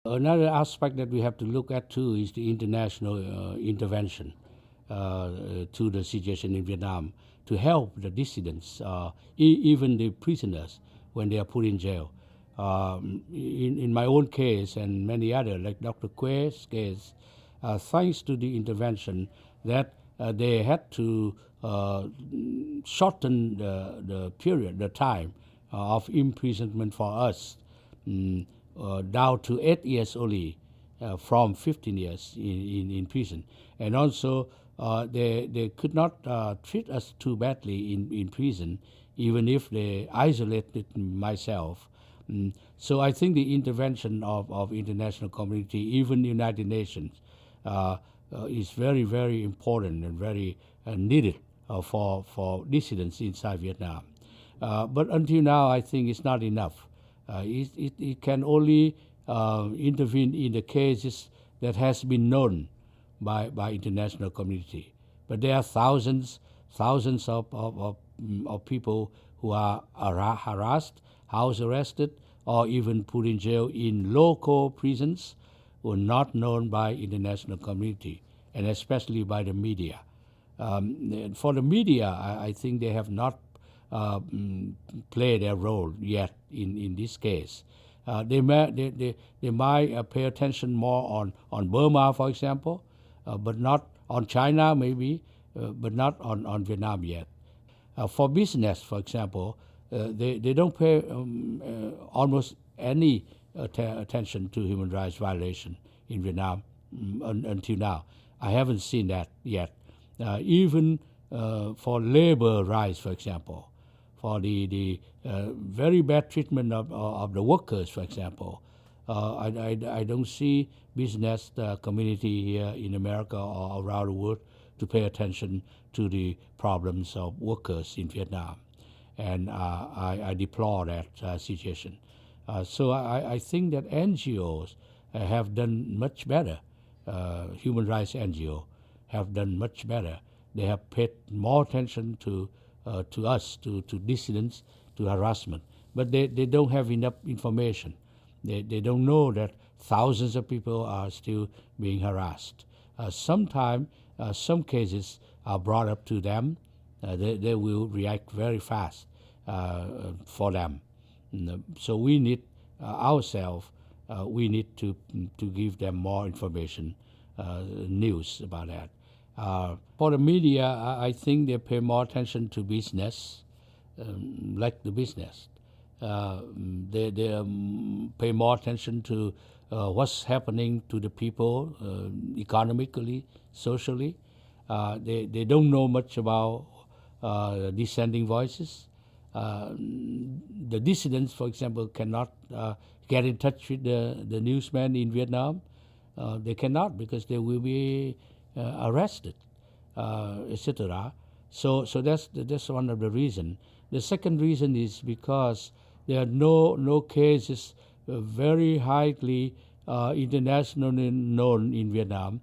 Another aspect that we have to look at too is the international intervention to the situation in Vietnam to help the dissidents, even the prisoners, when they are put in jail. In my own case and many other, like Dr. Quay's case, thanks to the intervention that they had to shorten the period, the time of imprisonment for us down to 8 years only from 15 years in prison. And also, they could not treat us too badly in prison, even if they isolated myself. So I think the intervention of international community, even United Nations, is very, very important and very needed for dissidents inside Vietnam. But until now, I think it's not enough. It can only intervene in the cases that has been known by international community. But there are thousands of people who are harassed, house arrested, or even put in jail in local prisons who are not known by international community, and especially by the media. For the media, I think they have not play their role yet in this case. They might pay attention more on Burma, for example, but not on China maybe, but not on Vietnam yet. For business, for example, they don't pay almost any attention to human rights violation in Vietnam until now. I haven't seen that yet. Even for labor rights, for example, for the very bad treatment of the workers, for example. I don't see business community here in America or around the world to pay attention to the problems of workers in Vietnam. And I deplore that situation. So I think that NGOs have done much better. Human rights NGO have done much better. They have paid more attention to us, to dissidents, to harassment. But they don't have enough information. They don't know that thousands of people are still being harassed. Sometimes some cases are brought up to them. They will react very fast for them. So we need ourselves, we need to give them more information, news about that. For the media, I think they pay more attention to business, like the business. They pay more attention to what's happening to the people economically, socially. They don't know much about dissenting voices. The dissidents, for example, cannot get in touch with the newsmen in Vietnam. They cannot because they will be arrested, etc. So that's one of the reasons. The second reason is because there are no cases very highly internationally known in Vietnam,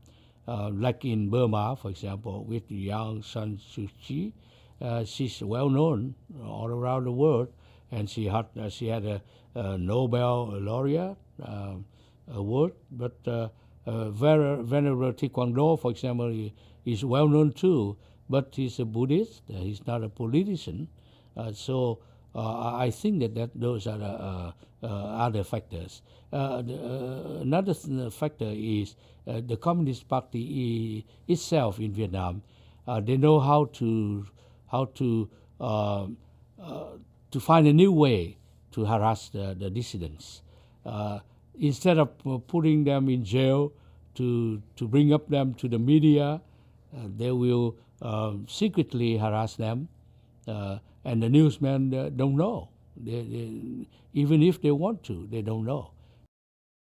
like in Burma, for example, with Aung San Suu Kyi. She's well known all around the world, and she had a Nobel laureate award. But Venerable Taekwondo, for example, is well known too, but he's a Buddhist. He's not a politician. So I think that those are the other factors. Another factor is the Communist Party itself in Vietnam. They know how to find a new way to harass the dissidents. Instead of putting them in jail to bring up them to the media, they will secretly harass them, and the newsmen don't know. Even if they want to, they don't know.